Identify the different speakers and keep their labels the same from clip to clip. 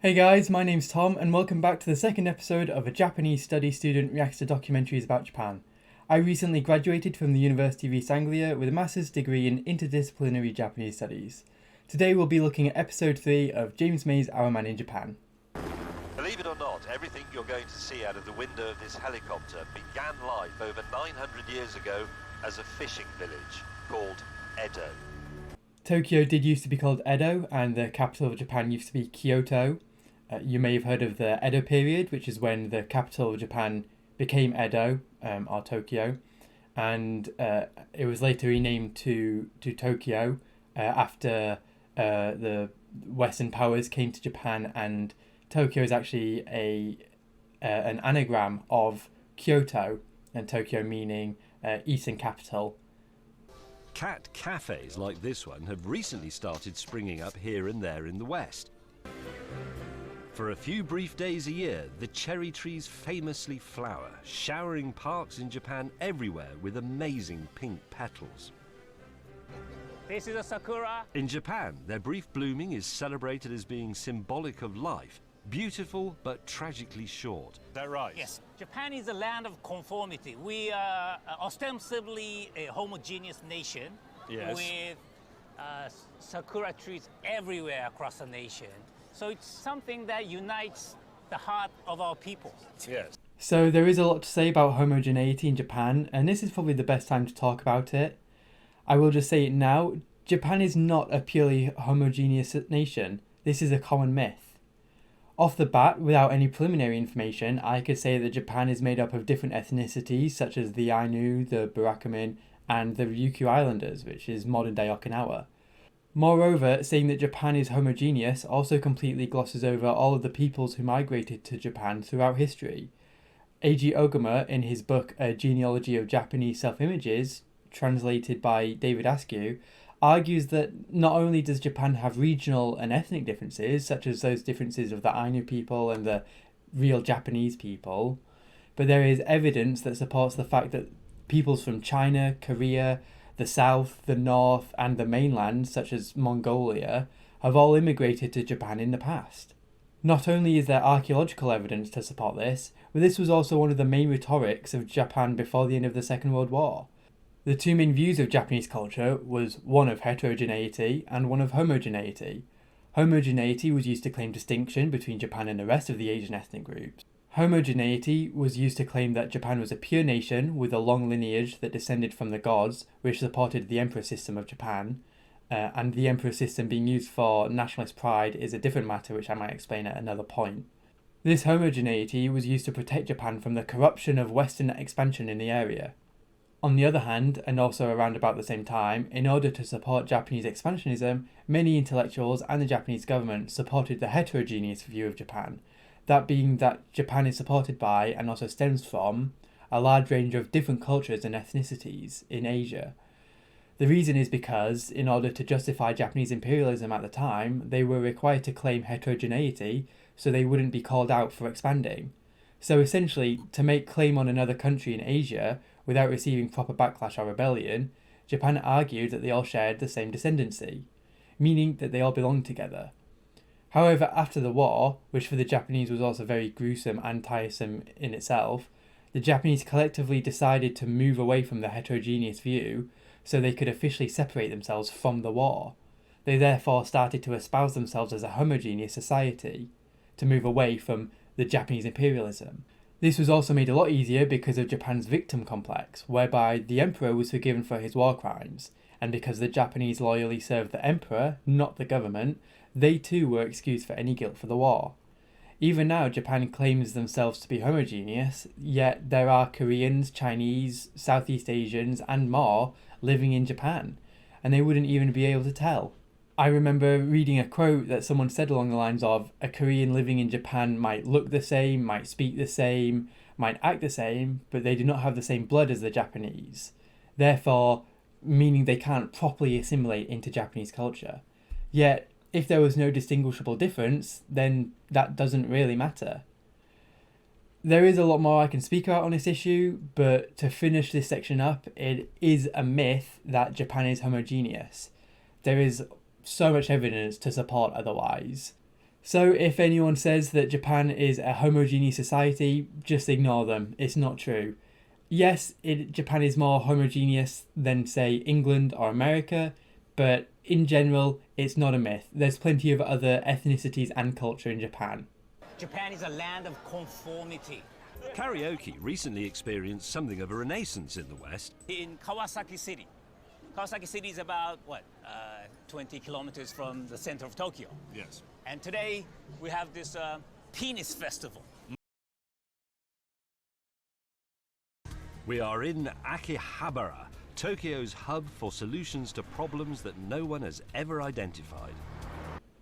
Speaker 1: Hey guys, my name's Tom and welcome back to the second episode of A Japanese Study Student Reacts to Documentaries About Japan. I recently graduated from the University of East Anglia with a master's degree in interdisciplinary Japanese studies. Today we'll be looking at episode 3 of James May's Our Man in Japan.
Speaker 2: Believe it or not, everything you're going to see out of the window of this helicopter began life over 900 years ago as a fishing village called Edo.
Speaker 1: Tokyo did used to be called Edo and the capital of Japan used to be Kyoto. You may have heard of the Edo period, which is when the capital of Japan became Edo, or Tokyo, and it was later renamed to Tokyo after the Western powers came to Japan, and Tokyo is actually an anagram of Kyoto, and Tokyo meaning Eastern capital.
Speaker 3: Cat cafes like this one have recently started springing up here and there in the West. For a few brief days a year, the cherry trees famously flower, showering parks in Japan everywhere with amazing pink petals.
Speaker 4: This is a sakura.
Speaker 3: In Japan, their brief blooming is celebrated as being symbolic of life, beautiful but tragically short.
Speaker 2: Is that right?
Speaker 4: Yes, Japan is a land of conformity. We are ostensibly a homogeneous nation with sakura trees everywhere across the nation. So it's something that unites the heart of our people.
Speaker 2: Yes.
Speaker 1: So there is a lot to say about homogeneity in Japan, and this is probably the best time to talk about it. I will just say it now, Japan is not a purely homogeneous nation. This is a common myth. Off the bat, without any preliminary information, I could say that Japan is made up of different ethnicities such as the Ainu, the Barakumin, and the Ryukyu Islanders, which is modern-day Okinawa. Moreover, saying that Japan is homogeneous also completely glosses over all of the peoples who migrated to Japan throughout history. A.G. Ogama, in his book A Genealogy of Japanese Self-Images, translated by David Askew, argues that not only does Japan have regional and ethnic differences, such as those differences of the Ainu people and the real Japanese people, but there is evidence that supports the fact that peoples from China, Korea, the South, the North, and the mainland, such as Mongolia, have all immigrated to Japan in the past. Not only is there archaeological evidence to support this, but this was also one of the main rhetorics of Japan before the end of the Second World War. The two main views of Japanese culture was one of heterogeneity and one of homogeneity. Homogeneity was used to claim distinction between Japan and the rest of the Asian ethnic groups. Homogeneity was used to claim that Japan was a pure nation with a long lineage that descended from the gods, which supported the emperor system of Japan, and the emperor system being used for nationalist pride is a different matter which I might explain at another point. This homogeneity was used to protect Japan from the corruption of Western expansion in the area. On the other hand, and also around about the same time, in order to support Japanese expansionism, many intellectuals and the Japanese government supported the heterogeneous view of Japan, that being that Japan is supported by, and also stems from, a large range of different cultures and ethnicities in Asia. The reason is because, in order to justify Japanese imperialism at the time, they were required to claim heterogeneity so they wouldn't be called out for expanding. So essentially, to make claim on another country in Asia without receiving proper backlash or rebellion, Japan argued that they all shared the same descendancy, meaning that they all belonged together. However, after the war, which for the Japanese was also very gruesome and tiresome in itself, the Japanese collectively decided to move away from the heterogeneous view so they could officially separate themselves from the war. They therefore started to espouse themselves as a homogeneous society, to move away from the Japanese imperialism. This was also made a lot easier because of Japan's victim complex, whereby the emperor was forgiven for his war crimes, and because the Japanese loyally served the emperor, not the government, they too were excused for any guilt for the war. Even now, Japan claims themselves to be homogeneous, yet there are Koreans, Chinese, Southeast Asians, and more living in Japan, and they wouldn't even be able to tell. I remember reading a quote that someone said along the lines of, a Korean living in Japan might look the same, might speak the same, might act the same, but they do not have the same blood as the Japanese. Therefore, meaning they can't properly assimilate into Japanese culture. Yet, if there was no distinguishable difference, then that doesn't really matter. There is a lot more I can speak about on this issue, but to finish this section up, it is a myth that Japan is homogeneous. There is so much evidence to support otherwise. So if anyone says that Japan is a homogeneous society, just ignore them. It's not true. Yes, Japan is more homogeneous than, say, England or America, but in general, it's not a myth. There's plenty of other ethnicities and culture in Japan.
Speaker 4: Japan is a land of conformity.
Speaker 3: Karaoke recently experienced something of a renaissance in the West.
Speaker 4: In Kawasaki City. Kawasaki City is about, 20 kilometers from the center of Tokyo.
Speaker 3: Yes.
Speaker 4: And today we have this penis festival.
Speaker 3: We are in Akihabara, Tokyo's hub for solutions to problems that no one has ever identified.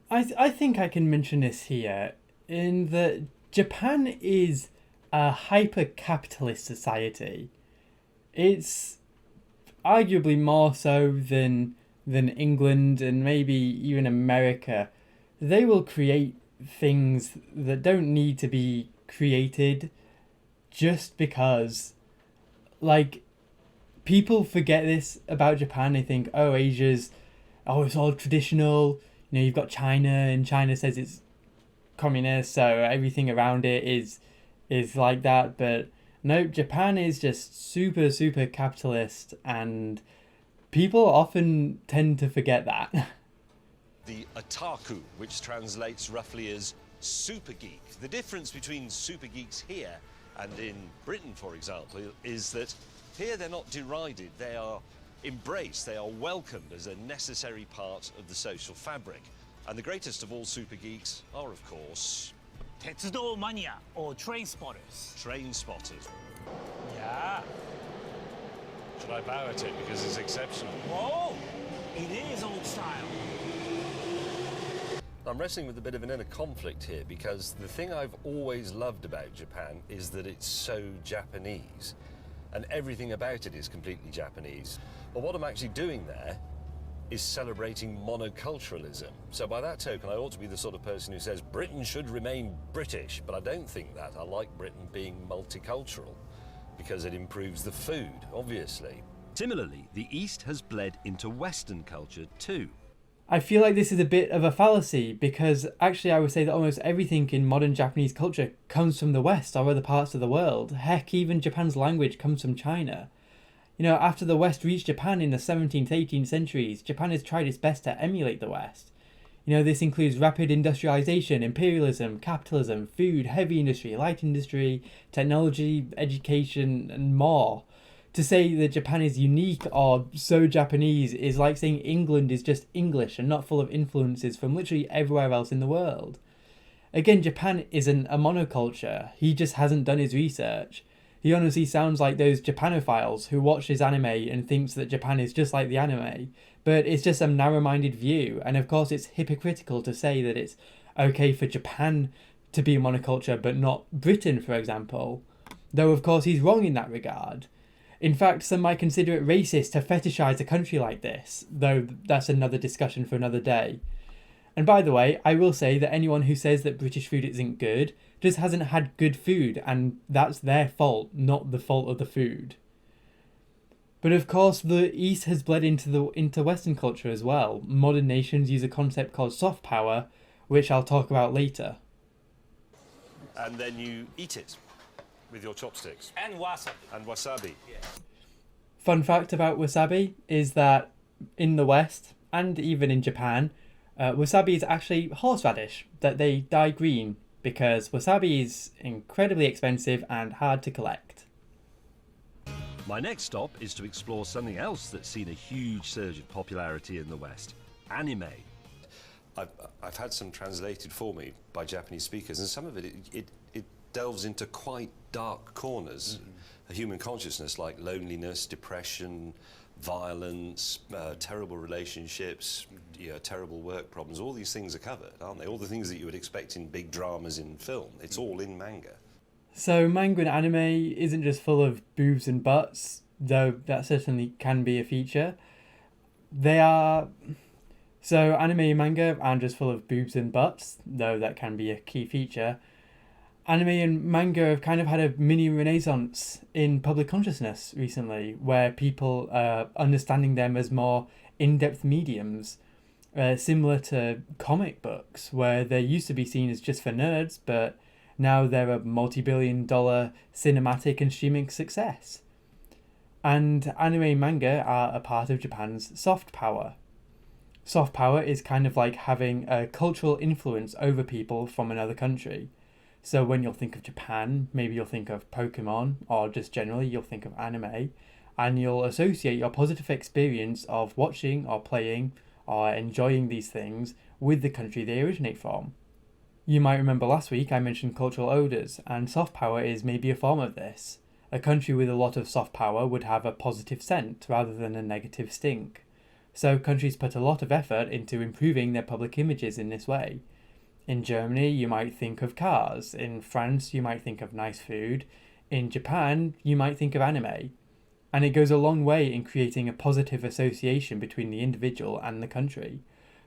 Speaker 1: I think I can mention this here, in that Japan is a hyper-capitalist society. It's arguably more so than England and maybe even America. They will create things that don't need to be created just because, like, people forget this about Japan. They think, oh, it's all traditional. You know, you've got China, and China says it's communist, so everything around it is like that. But no, Japan is just super, super capitalist, and people often tend to forget that.
Speaker 2: The otaku, which translates roughly as super geek. The difference between super geeks here and in Britain, for example, is that here they're not derided, they are embraced, they are welcomed as a necessary part of the social fabric. And the greatest of all super geeks are, of course,
Speaker 4: 鉄道マニア or train spotters.
Speaker 2: train spotters.
Speaker 4: Yeah.
Speaker 2: Should I bow at it because it's exceptional?
Speaker 4: Whoa! It is old style.
Speaker 2: I'm wrestling with a bit of an inner conflict here because the thing I've always loved about Japan is that it's so Japanese and everything about it is completely Japanese. But what I'm actually doing there is celebrating monoculturalism. So by that token, I ought to be the sort of person who says Britain should remain British, but I don't think that. I like Britain being multicultural because it improves the food, obviously.
Speaker 3: Similarly, the East has bled into Western culture too.
Speaker 1: I feel like this is a bit of a fallacy because actually I would say that almost everything in modern Japanese culture comes from the West or other parts of the world. Heck, even Japan's language comes from China. You know, after the West reached Japan in the 17th, 18th centuries, Japan has tried its best to emulate the West. You know, this includes rapid industrialization, imperialism, capitalism, food, heavy industry, light industry, technology, education, and more. To say that Japan is unique or so Japanese is like saying England is just English and not full of influences from literally everywhere else in the world. Again, Japan isn't a monoculture. He just hasn't done his research. He honestly sounds like those Japanophiles who watch his anime and thinks that Japan is just like the anime. But it's just a narrow-minded view, and of course it's hypocritical to say that it's okay for Japan to be a monoculture but not Britain, for example. Though of course he's wrong in that regard. In fact, some might consider it racist to fetishize a country like this, though that's another discussion for another day. And by the way, I will say that anyone who says that British food isn't good just hasn't had good food, and that's their fault, not the fault of the food. But of course, the East has bled into Western culture as well. Modern nations use a concept called soft power, which I'll talk about later.
Speaker 2: And then you eat it with your chopsticks.
Speaker 4: And wasabi.
Speaker 2: And wasabi.
Speaker 4: Yeah.
Speaker 1: Fun fact about wasabi is that in the West, and even in Japan, wasabi is actually horseradish that they dye green because wasabi is incredibly expensive and hard to collect.
Speaker 3: My next stop is to explore something else that's seen a huge surge of popularity in the West: anime.
Speaker 2: I've had some translated for me by Japanese speakers, and some of it delves into quite dark corners of human consciousness, like loneliness, depression, violence, terrible relationships, terrible work problems. All these things are covered, aren't they? All the things that you would expect in big dramas in film. It's all in manga.
Speaker 1: So manga and anime isn't just full of boobs and butts, though that certainly can be a feature. So anime and manga aren't just full of boobs and butts, though that can be a key feature. Anime and manga have kind of had a mini renaissance in public consciousness recently, where people are understanding them as more in-depth mediums. similar to comic books, where they used to be seen as just for nerds, but now they're a multi-billion-dollar cinematic and streaming success. And anime and manga are a part of Japan's soft power. Soft power is kind of like having a cultural influence over people from another country. So when you'll think of Japan, maybe you'll think of Pokemon, or just generally you'll think of anime, and you'll associate your positive experience of watching or playing or enjoying these things with the country they originate from. You might remember last week I mentioned cultural odours, and soft power is maybe a form of this. A country with a lot of soft power would have a positive scent rather than a negative stink. So countries put a lot of effort into improving their public images in this way. In Germany, you might think of cars. In France, you might think of nice food. In Japan, you might think of anime. And it goes a long way in creating a positive association between the individual and the country.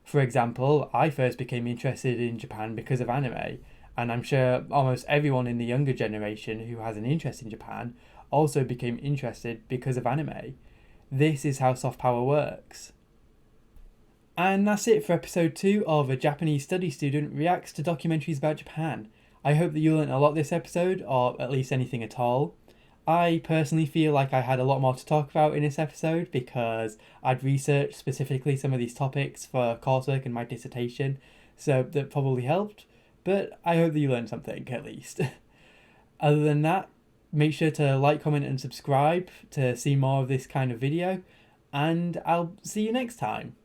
Speaker 1: For example, I first became interested in Japan because of anime, and I'm sure almost everyone in the younger generation who has an interest in Japan also became interested because of anime. This is how soft power works. And that's it for episode 2 of A Japanese Study Student Reacts to Documentaries about Japan. I hope that you learned a lot this episode, or at least anything at all. I personally feel like I had a lot more to talk about in this episode because I'd researched specifically some of these topics for coursework and my dissertation, so that probably helped, but I hope that you learned something at least. Other than that, make sure to like, comment and subscribe to see more of this kind of video, and I'll see you next time.